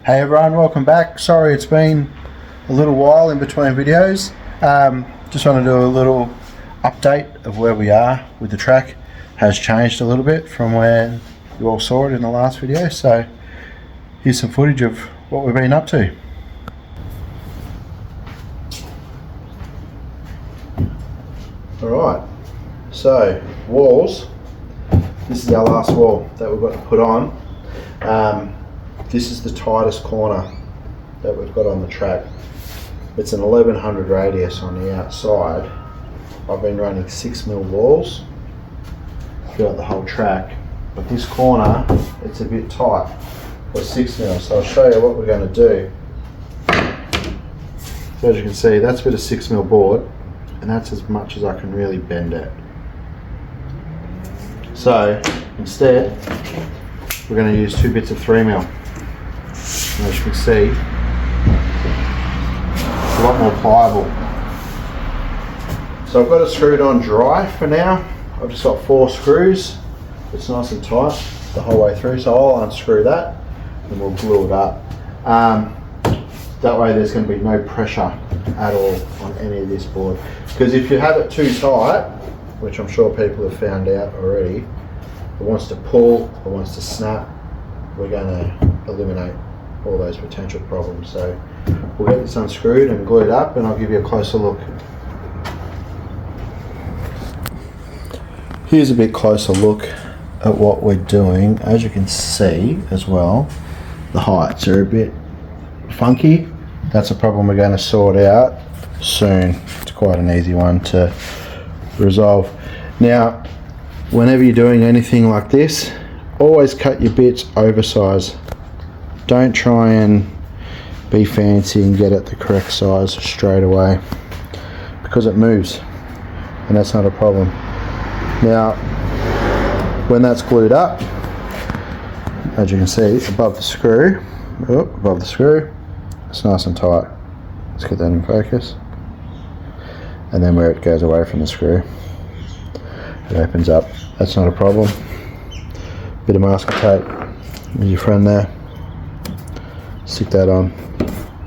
Hey everyone, welcome back. Sorry it's been a little while in between videos. Just want to do a little update of where we are with the track. Has changed a little bit from where you all saw it in the last video, so here's some footage of what we've been up to. Alright, so walls. This is our last wall that we've got to put on. This is the tightest corner that we've got on the track. It's an 1100 radius on the outside. I've been running 6mm walls throughout the whole track, but this corner, it's a bit tight for 6mm, so I'll show you what we're going to do. So as you can see, that's with a 6mm board, and that's as much as I can really bend it. So instead, we're going to use 2 bits of 3mm. And as you can see, it's a lot more pliable. So I've got it screwed on dry for now. I've just got 4 screws. It's nice and tight the whole way through, so I'll unscrew that and we'll glue it up. That way there's going to be no pressure at all on any of this board. Because if you have it too tight, which I'm sure people have found out already, it wants to pull, it wants to snap, we're going to eliminate all those potential problems. So we'll get this unscrewed and glued up and I'll give you a closer look. Here's a bit closer look at what we're doing. As you can see as well, the heights are a bit funky. That's a problem we're going to sort out soon. It's quite an easy one to resolve. Now, whenever you're doing anything like this, always cut your bits oversize. Don't try and be fancy and get it the correct size straight away, because it moves and that's not a problem. Now, when that's glued up, as you can see, above the screw, it's nice and tight. Let's get that in focus. And then where it goes away from the screw, it opens up. That's not a problem. Bit of masking tape with your friend there. Stick that on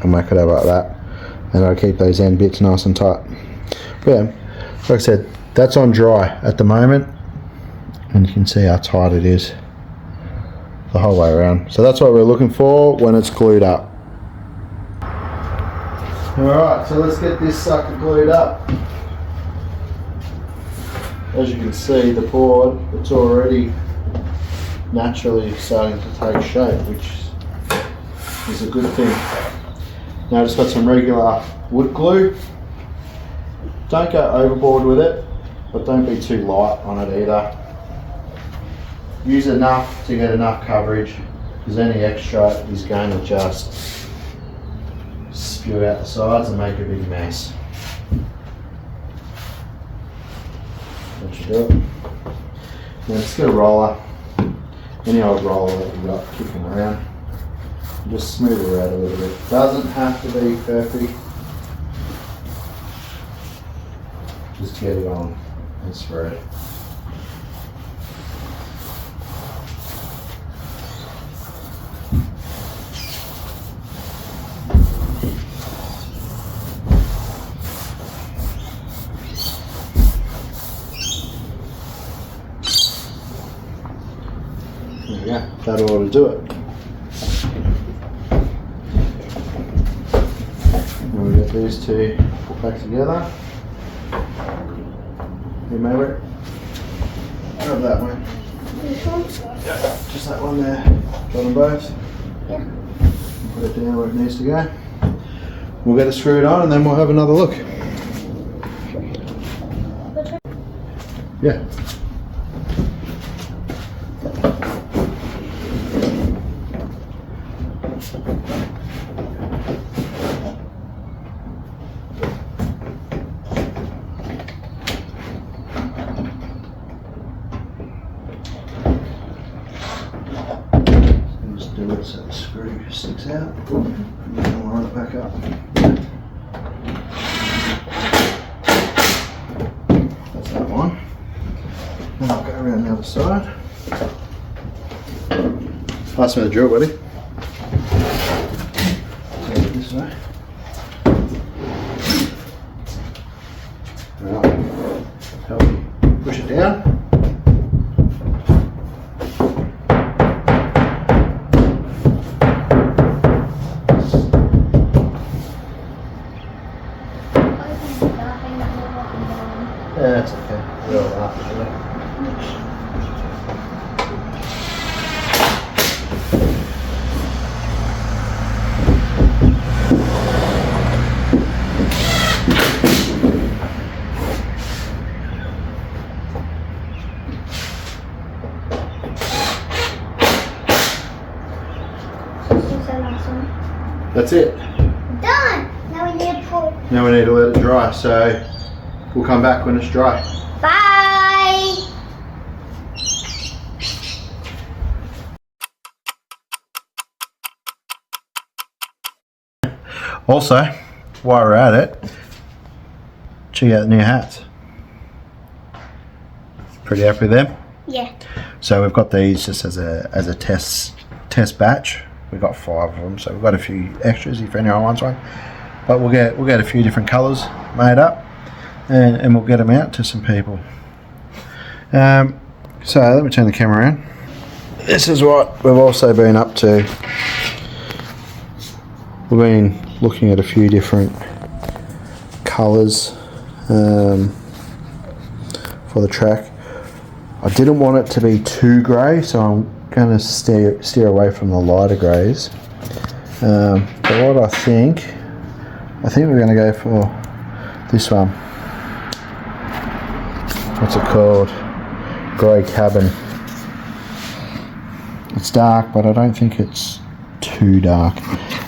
and whack it over like that. And I'll keep those end bits nice and tight. But yeah, like I said, that's on dry at the moment. And you can see how tight it is the whole way around. So that's what we're looking for when it's glued up. Alright, so let's get this sucker glued up. As you can see, the board, it's already naturally starting to take shape, which is a good thing. Now I've just got some regular wood glue. Don't go overboard with it, but don't be too light on it either. Use enough to get enough coverage, because any extra is going to just spew out the sides and make a big mess. That should do it. Now just get a roller, any old roller that you've got kicking around, and just smooth it out a little bit. Doesn't have to be perfect. Just get it on and spread. There we go, that ought to do it. Now we get these two put back together. You may work. Grab that one. Yeah, just that one there. Got them both? Yeah. Put it down where it needs to go. We'll get it screwed on and then we'll have another look. Yeah. Do it so the screw sticks out, and then we'll run it back up. That's that one. Then I'll go around the other side. Pass me the drill, buddy. So. Right. Help you push it down. Yeah, that's okay. We're all right, actually. That's it. Done! Now we need to pull. Now we need to let it dry, so we'll come back when it's dry. Bye! Also, while we're at it, check out the new hats. Pretty happy with them? Yeah. So we've got these just as a test batch. We've got 5 of them, so we've got a few extras if anyone wants one. But we'll get a few different colours made up, and we'll get them out to some people. So let me turn the camera around. This is what we've also been up to. We've been looking at a few different colours for the track. I didn't want it to be too grey, so I'm going to steer away from the lighter greys. But what I think we're going to go for this one. What's it called? Grey Cabin. It's dark, but I don't think it's too dark.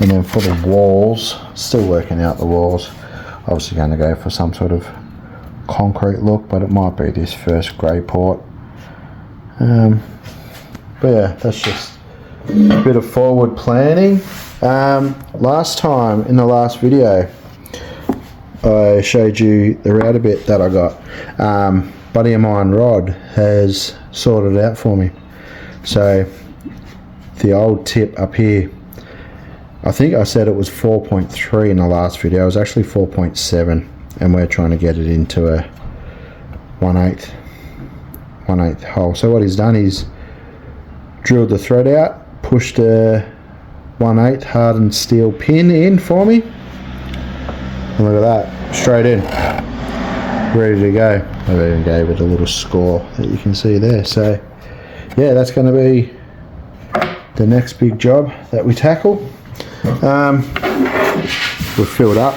And then for the walls, still working out the walls. Obviously going to go for some sort of concrete look, but it might be this first grey port. But yeah, that's just a bit of forward planning. Last time, in the last video, I showed you the router bit that I got. Buddy of mine, Rod, has sorted it out for me. So the old tip up here, I think I said it was 4.3 in the last video. It was actually 4.7, and we're trying to get it into a 1/8 hole. So what he's done is drilled the thread out, pushed a 1/8 hardened steel pin in for me, and look at that, straight in, ready to go. I even gave it a little score that you can see there. So yeah, that's going to be the next big job that we tackle. We've filled up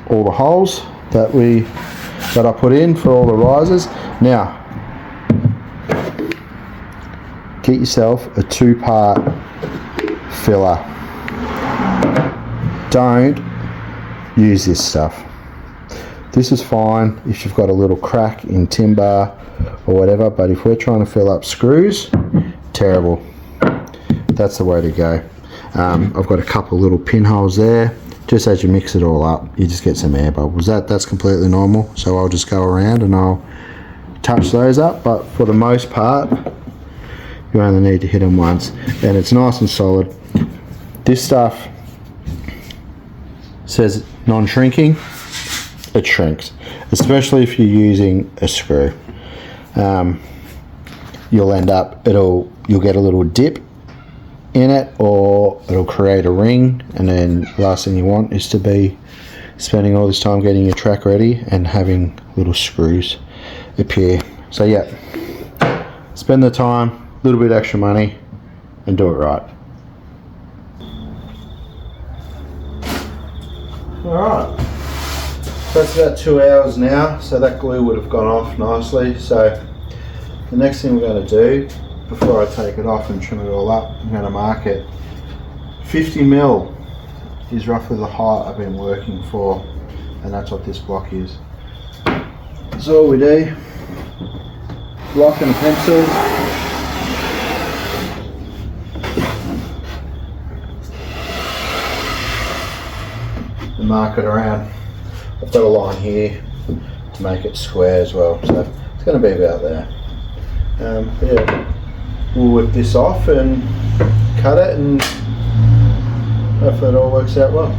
all the holes that I put in for all the risers. Now get yourself a 2-part filler. Don't use this stuff. This is fine if you've got a little crack in timber or whatever, but if we're trying to fill up screws, terrible. That's the way to go. I've got a couple little pinholes there. Just as you mix it all up, you just get some air bubbles. That's completely normal, so I'll just go around and I'll touch those up, but for the most part you only need to hit them once, and it's nice and solid. This stuff says non-shrinking. It shrinks, especially if you're using a screw. You'll end up, you'll get a little dip in it, or it'll create a ring, and then last thing you want is to be spending all this time getting your track ready and having little screws appear. So yeah, spend the time, a little bit extra money, and do it right. Alright, so that's about 2 hours now, so that glue would have gone off nicely. So the next thing we're going to do, before I take it off and trim it all up, I'm going to mark it. 50mm is roughly the height I've been working for, and that's what this block is. So all we do, block and a pencil, and mark it around. I've got a line here to make it square as well, so it's going to be about there. But yeah, we'll whip this off and cut it and hopefully it all works out well.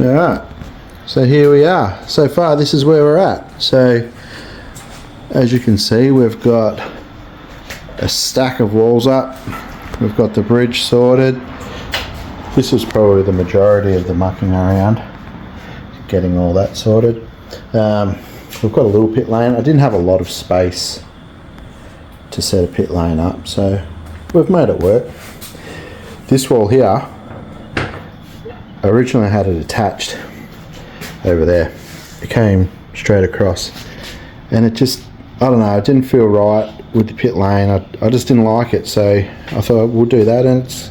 Alright, so here we are. So far this is where we're at. So as you can see, we've got a stack of walls up. We've got the bridge sorted. This is probably the majority of the mucking around, getting all that sorted. We've got a little pit lane. I didn't have a lot of space to set a pit lane up, so we've made it work. This wall here, originally I had it attached over there. It came straight across and it just, I don't know, it didn't feel right with the pit lane. I just didn't like it, so I thought we'll do that, and it's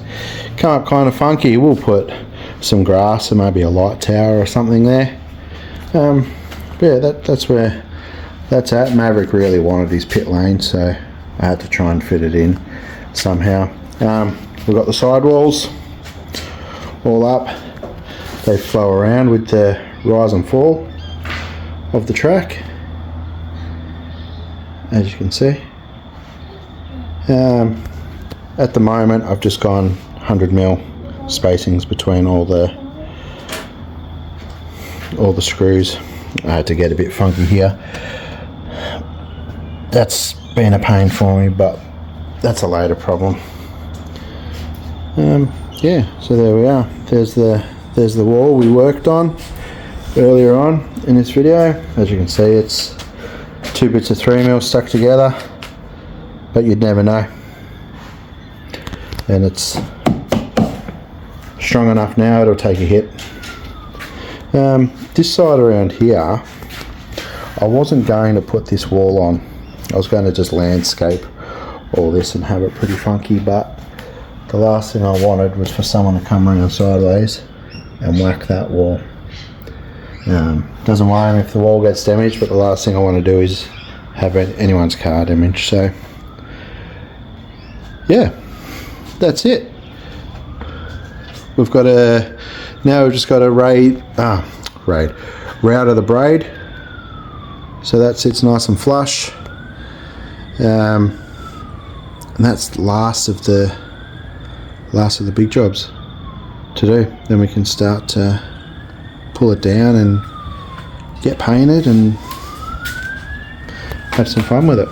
come up kind of funky. We'll put some grass and maybe a light tower or something there. Yeah, that's where that's at. Maverick really wanted his pit lane, so I had to try and fit it in somehow. We've got the sidewalls all up. They flow around with the rise and fall of the track, as you can see. At the moment I've just gone 100mm spacings between all the screws. I had to get a bit funky here. That's been a pain for me, but that's a later problem. Yeah, so there we are. There's the wall we worked on earlier on in this video. As you can see, it's 2 bits of 3mm stuck together, but you'd never know. And it's strong enough now, it'll take a hit. This side around here, I wasn't going to put this wall on. I was going to just landscape all this and have it pretty funky, but the last thing I wanted was for someone to come around sideways and whack that wall. Doesn't worry me if the wall gets damaged, but the last thing I want to do is have anyone's car damaged. So yeah, that's it. We've got now we've just got a route of the braid, so that sits nice and flush, and that's the last of the big jobs to do. Then we can start to pull it down and get painted and have some fun with it.